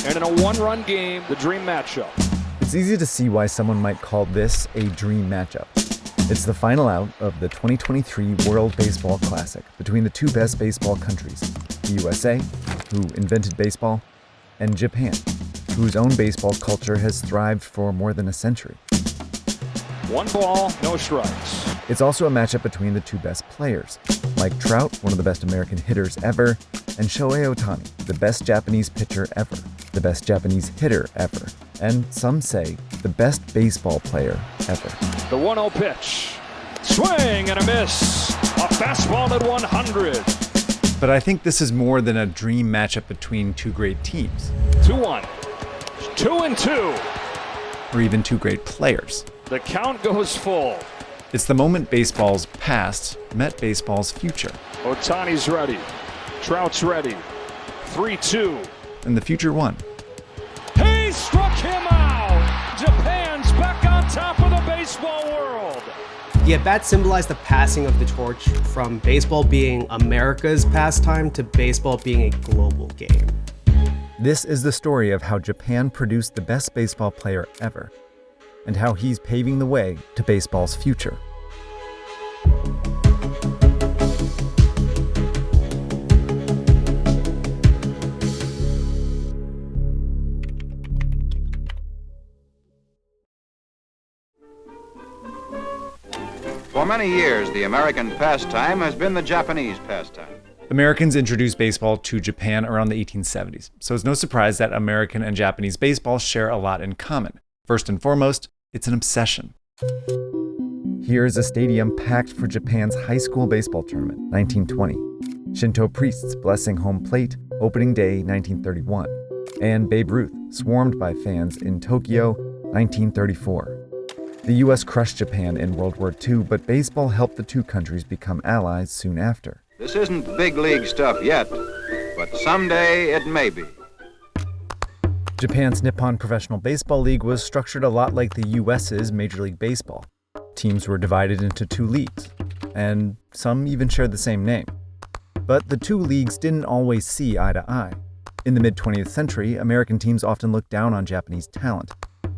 And in a one-run game, the dream matchup. It's easy to see why someone might call this a dream matchup. It's the final out of the 2023 World Baseball Classic between the two best baseball countries, the USA, who invented baseball, and Japan, whose own baseball culture has thrived for more than a century. 1 ball, no strikes. It's also a matchup between the two best players, Mike Trout, one of the best American hitters ever, and Shohei Ohtani, the best Japanese pitcher ever, the best Japanese hitter ever, and some say the best baseball player ever. The 1-0 pitch. Swing and a miss. A fastball at 100. But I think this is more than a dream matchup between two great teams. 2-1. 2-2. Or even two great players. The count goes full. It's the moment baseball's past met baseball's future. Ohtani's ready. Trout's ready. 3-2. And the future won. He struck him out! Japan's back on top of the baseball world. The at-bat symbolized the passing of the torch from baseball being America's pastime to baseball being a global game. This is the story of how Japan produced the best baseball player ever, and how he's paving the way to baseball's future. For many years, the American pastime has been the Japanese pastime. Americans introduced baseball to Japan around the 1870s, so it's no surprise that American and Japanese baseball share a lot in common. First and foremost, it's an obsession. Here's a stadium packed for Japan's high school baseball tournament, 1920. Shinto priests blessing home plate, opening day, 1931. And Babe Ruth, swarmed by fans in Tokyo, 1934. The US crushed Japan in World War II, but baseball helped the two countries become allies soon after. This isn't big league stuff yet, but someday it may be. Japan's Nippon Professional Baseball League was structured a lot like the US's Major League Baseball. Teams were divided into two leagues, and some even shared the same name. But the two leagues didn't always see eye to eye. In the mid-20th century, American teams often looked down on Japanese talent.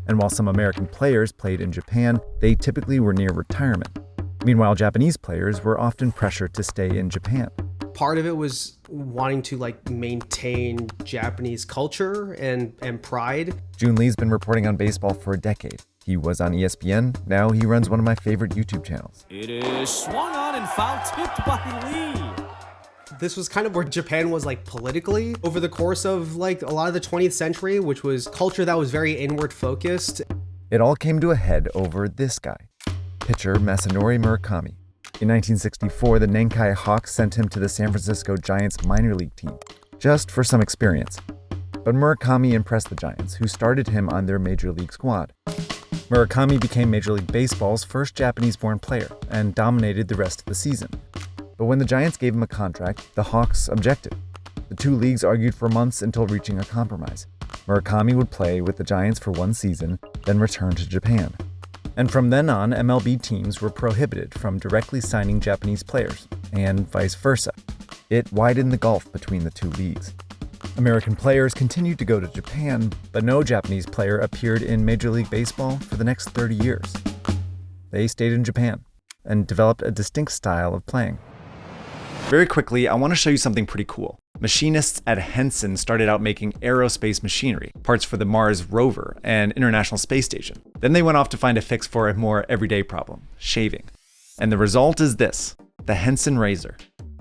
And while some American players played in Japan, they typically were near retirement. Meanwhile, Japanese players were often pressured to stay in Japan. Part of it was wanting to maintain Japanese culture and pride. Jun Lee's been reporting on baseball for a decade. He was on ESPN. Now he runs one of my favorite YouTube channels. It is swung on and foul tipped by Lee. This was kind of where Japan was politically over the course of a lot of the 20th century, which was culture that was very inward focused. It all came to a head over this guy, pitcher Masanori Murakami. In 1964, the Nankai Hawks sent him to the San Francisco Giants minor league team, just for some experience. But Murakami impressed the Giants, who started him on their major league squad. Murakami became Major League Baseball's first Japanese-born player and dominated the rest of the season. But when the Giants gave him a contract, the Hawks objected. The two leagues argued for months until reaching a compromise. Murakami would play with the Giants for one season, then return to Japan. And from then on, MLB teams were prohibited from directly signing Japanese players, and vice versa. It widened the gulf between the two leagues. American players continued to go to Japan, but no Japanese player appeared in Major League Baseball for the next 30 years. They stayed in Japan and developed a distinct style of playing. Very quickly, I want to show you something pretty cool. Machinists at Henson started out making aerospace machinery, parts for the Mars rover and International Space Station. Then they went off to find a fix for a more everyday problem, shaving. And the result is this, the Henson razor.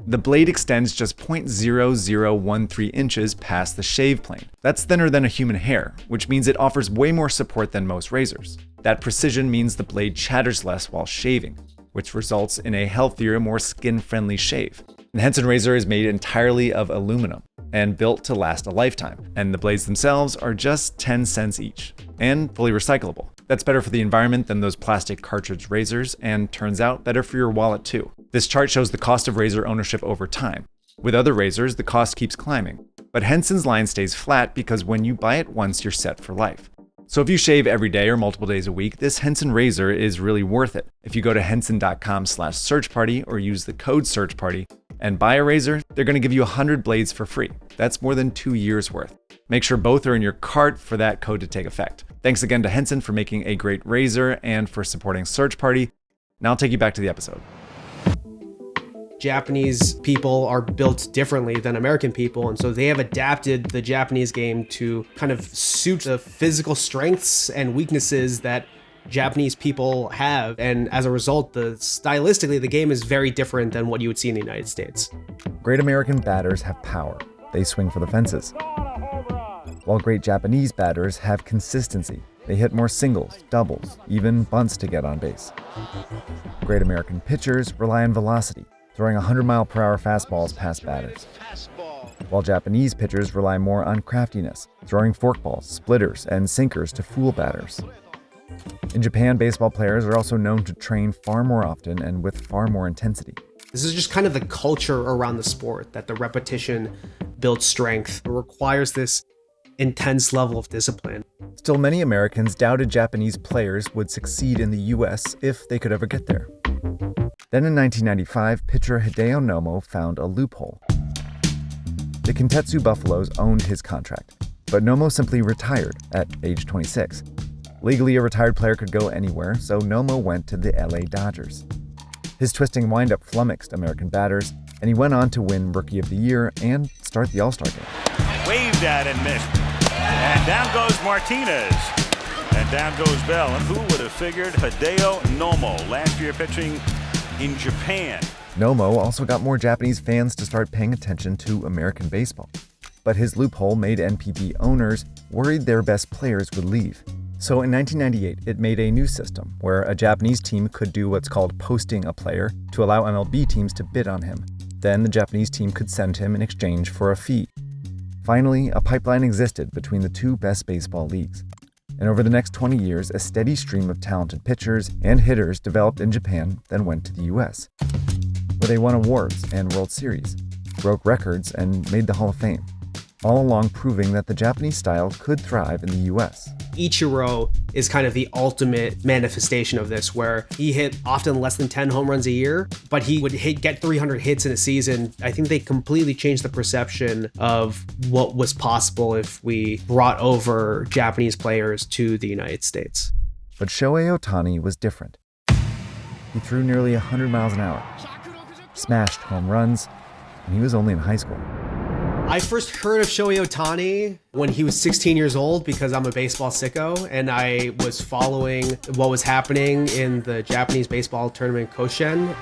The blade extends just 0.0013 inches past the shave plane. That's thinner than a human hair, which means it offers way more support than most razors. That precision means the blade chatters less while shaving, which results in a healthier, more skin-friendly shave. The Henson razor is made entirely of aluminum and built to last a lifetime, and the blades themselves are just 10 cents each, and fully recyclable. That's better for the environment than those plastic cartridge razors, and turns out better for your wallet too. This chart shows the cost of razor ownership over time. With other razors, the cost keeps climbing, but Henson's line stays flat because when you buy it once, you're set for life. So if you shave every day or multiple days a week, this Henson razor is really worth it. If you go to henson.com/searchparty or use the code searchparty, And buy a razor, they're going to give you 100 blades for free. That's more than 2 years worth. Make sure both are in your cart for that code to take effect. Thanks again to Henson for making a great razor and for supporting Search Party. Now I'll take you back to the episode. Japanese people are built differently than American people, and so they have adapted the Japanese game to kind of suit the physical strengths and weaknesses that Japanese people have, and as a result, stylistically, the game is very different than what you would see in the United States. Great American batters have power. They swing for the fences. While great Japanese batters have consistency. They hit more singles, doubles, even bunts to get on base. Great American pitchers rely on velocity, throwing 100-mile-per-hour fastballs past batters. While Japanese pitchers rely more on craftiness, throwing forkballs, splitters, and sinkers to fool batters. In Japan, baseball players are also known to train far more often and with far more intensity. This is just kind of the culture around the sport, that the repetition builds strength. It requires this intense level of discipline. Still, many Americans doubted Japanese players would succeed in the US if they could ever get there. Then in 1995, pitcher Hideo Nomo found a loophole. The Kintetsu Buffaloes owned his contract, but Nomo simply retired at age 26. Legally, a retired player could go anywhere, so Nomo went to the LA Dodgers. His twisting windup flummoxed American batters, and he went on to win Rookie of the Year and start the All-Star game. Waved at and missed. And down goes Martinez. And down goes Bell. And who would have figured Hideo Nomo, last year pitching in Japan. Nomo also got more Japanese fans to start paying attention to American baseball. But his loophole made NPB owners worried their best players would leave. So in 1998, it made a new system where a Japanese team could do what's called posting a player to allow MLB teams to bid on him. Then the Japanese team could send him in exchange for a fee. Finally, a pipeline existed between the two best baseball leagues. And over the next 20 years, a steady stream of talented pitchers and hitters developed in Japan, then went to the US, where they won awards and World Series, broke records, and made the Hall of Fame, all along proving that the Japanese style could thrive in the US. Ichiro is kind of the ultimate manifestation of this, where he hit often less than 10 home runs a year, but he would get 300 hits in a season. I think they completely changed the perception of what was possible if we brought over Japanese players to the United States. But Shohei Ohtani was different. He threw nearly 100 miles an hour, smashed home runs, and he was only in high school. I first heard of Shohei Ohtani when he was 16 years old because I'm a baseball sicko, and I was following what was happening in the Japanese baseball tournament Kōshien.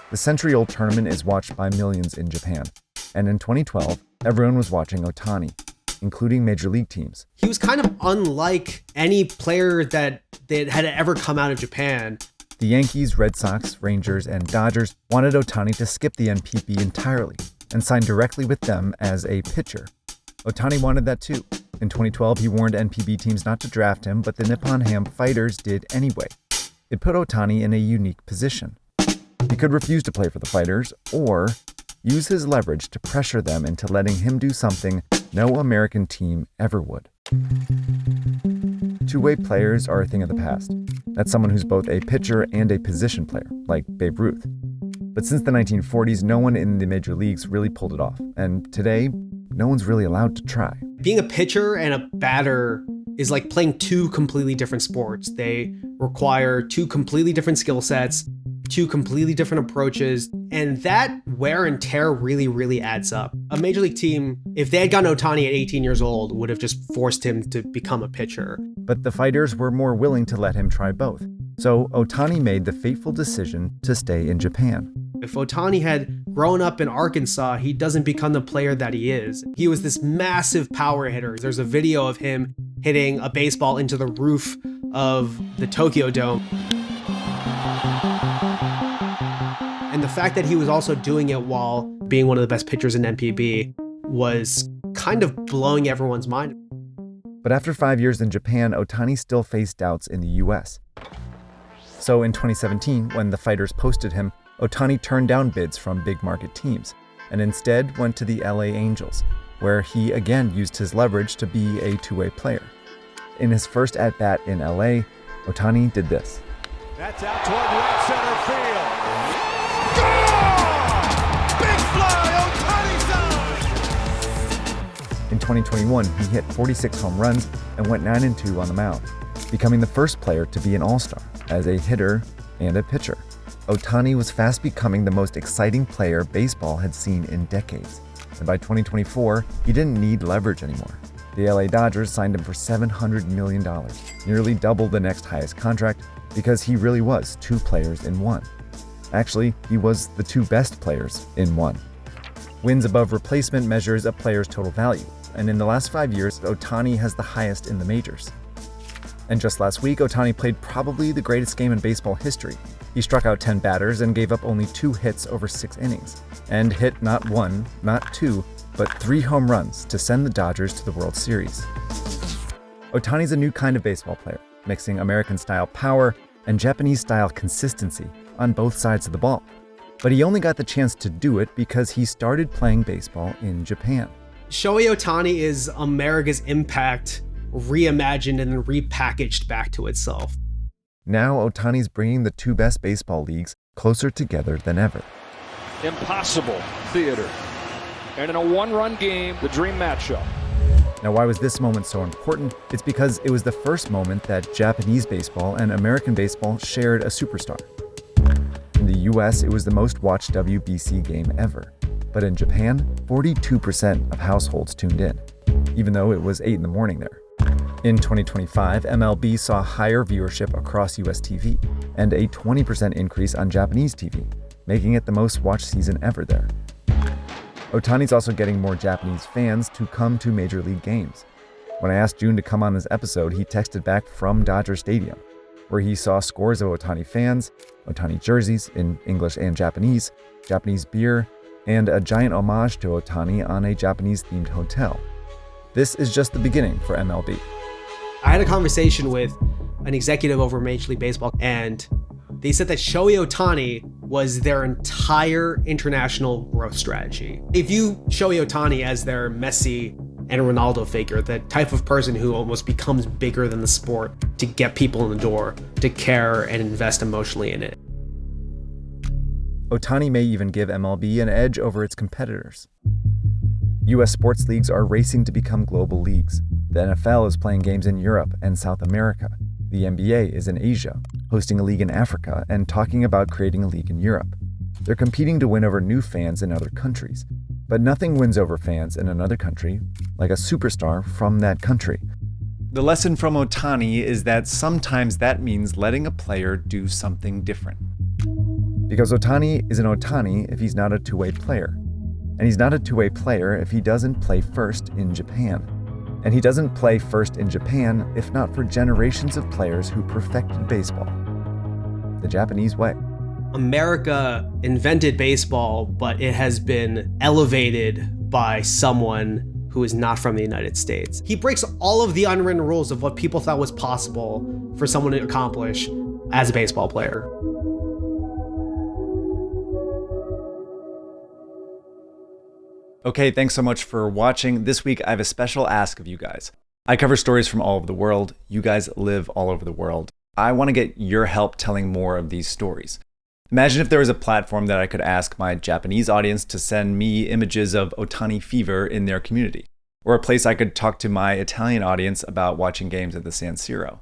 The century-old tournament is watched by millions in Japan, and in 2012, everyone was watching Ohtani, including major league teams. He was kind of unlike any player that had ever come out of Japan. The Yankees, Red Sox, Rangers, and Dodgers wanted Ohtani to skip the NPB entirely and sign directly with them as a pitcher. Ohtani wanted that too. In 2012, he warned NPB teams not to draft him, but the Nippon Ham Fighters did anyway. It put Ohtani in a unique position. He could refuse to play for the Fighters, or use his leverage to pressure them into letting him do something no American team ever would. Two-way players are a thing of the past. That's someone who's both a pitcher and a position player, like Babe Ruth. But since the 1940s, no one in the major leagues really pulled it off. And today, no one's really allowed to try. Being a pitcher and a batter is like playing two completely different sports. They require two completely different skill sets, two completely different approaches, and that wear and tear really, really adds up. A major league team, if they had gotten Ohtani at 18 years old, would have just forced him to become a pitcher. But the Fighters were more willing to let him try both. So Ohtani made the fateful decision to stay in Japan. If Ohtani had grown up in Arkansas, he doesn't become the player that he is. He was this massive power hitter. There's a video of him hitting a baseball into the roof of the Tokyo Dome. And the fact that he was also doing it while being one of the best pitchers in NPB was kind of blowing everyone's mind. But after 5 years in Japan, Ohtani still faced doubts in the US. So in 2017, when the Fighters posted him, Ohtani turned down bids from big market teams and instead went to the LA Angels, where he again used his leverage to be a two-way player. In his first at-bat in LA, Ohtani did this. That's out toward right center field. Gone! 2021, he hit 46 home runs and went 9-2 on the mound, becoming the first player to be an all-star as a hitter and a pitcher. Ohtani was fast becoming the most exciting player baseball had seen in decades. And by 2024, he didn't need leverage anymore. The LA Dodgers signed him for $700 million, nearly double the next highest contract, because he really was two players in one. Actually, he was the two best players in one. Wins above replacement measures a player's total value, and in the last 5 years, Ohtani has the highest in the majors. And just last week, Ohtani played probably the greatest game in baseball history. He struck out 10 batters and gave up only 2 hits over 6 innings, and hit not 1, not 2, but 3 home runs to send the Dodgers to the World Series. Ohtani's a new kind of baseball player, mixing American-style power and Japanese-style consistency on both sides of the ball. But he only got the chance to do it because he started playing baseball in Japan. Shohei Ohtani is America's impact reimagined and then repackaged back to itself. Now Ohtani's bringing the two best baseball leagues closer together than ever. Impossible theater. And in a one-run game, the dream matchup. Now, why was this moment so important? It's because it was the first moment that Japanese baseball and American baseball shared a superstar. In the US, it was the most watched WBC game ever. But in Japan, 42% of households tuned in, even though it was 8 in the morning there. In 2025, MLB saw higher viewership across US TV and a 20% increase on Japanese TV, making it the most watched season ever there. Ohtani's also getting more Japanese fans to come to Major League games. When I asked June to come on this episode, he texted back from Dodger Stadium, where he saw scores of Ohtani fans, Ohtani jerseys in English and Japanese, Japanese beer, and a giant homage to Ohtani on a Japanese-themed hotel. This is just the beginning for MLB. I had a conversation with an executive over Major League Baseball, and they said that Shohei Ohtani was their entire international growth strategy. They view Shohei Ohtani as their Messi and Ronaldo figure, the type of person who almost becomes bigger than the sport to get people in the door, to care and invest emotionally in it. Ohtani may even give MLB an edge over its competitors. US sports leagues are racing to become global leagues. The NFL is playing games in Europe and South America. The NBA is in Asia, hosting a league in Africa and talking about creating a league in Europe. They're competing to win over new fans in other countries. But nothing wins over fans in another country like a superstar from that country. The lesson from Ohtani is that sometimes that means letting a player do something different. Because Ohtani is an Ohtani if he's not a two-way player. And he's not a two-way player if he doesn't play first in Japan. And he doesn't play first in Japan if not for generations of players who perfected baseball the Japanese way. America invented baseball, but it has been elevated by someone who is not from the United States. He breaks all of the unwritten rules of what people thought was possible for someone to accomplish as a baseball player. Okay, thanks so much for watching. This week, I have a special ask of you guys. I cover stories from all over the world. You guys live all over the world. I want to get your help telling more of these stories. Imagine if there was a platform that I could ask my Japanese audience to send me images of Ohtani fever in their community, or a place I could talk to my Italian audience about watching games at the San Siro.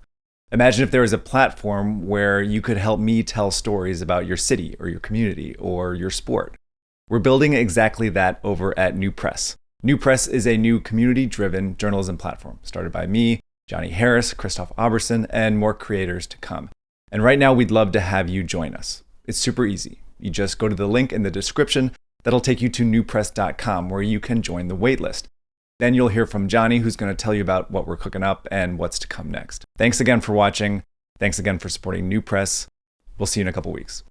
Imagine if there was a platform where you could help me tell stories about your city or your community or your sport. We're building exactly that over at New Press. New Press is a new community-driven journalism platform started by me, Johnny Harris, Christoph Auburson, and more creators to come. And right now, we'd love to have you join us. It's super easy. You just go to the link in the description. That'll take you to newpress.com where you can join the waitlist. Then you'll hear from Johnny, who's going to tell you about what we're cooking up and what's to come next. Thanks again for watching. Thanks again for supporting New Press. We'll see you in a couple weeks.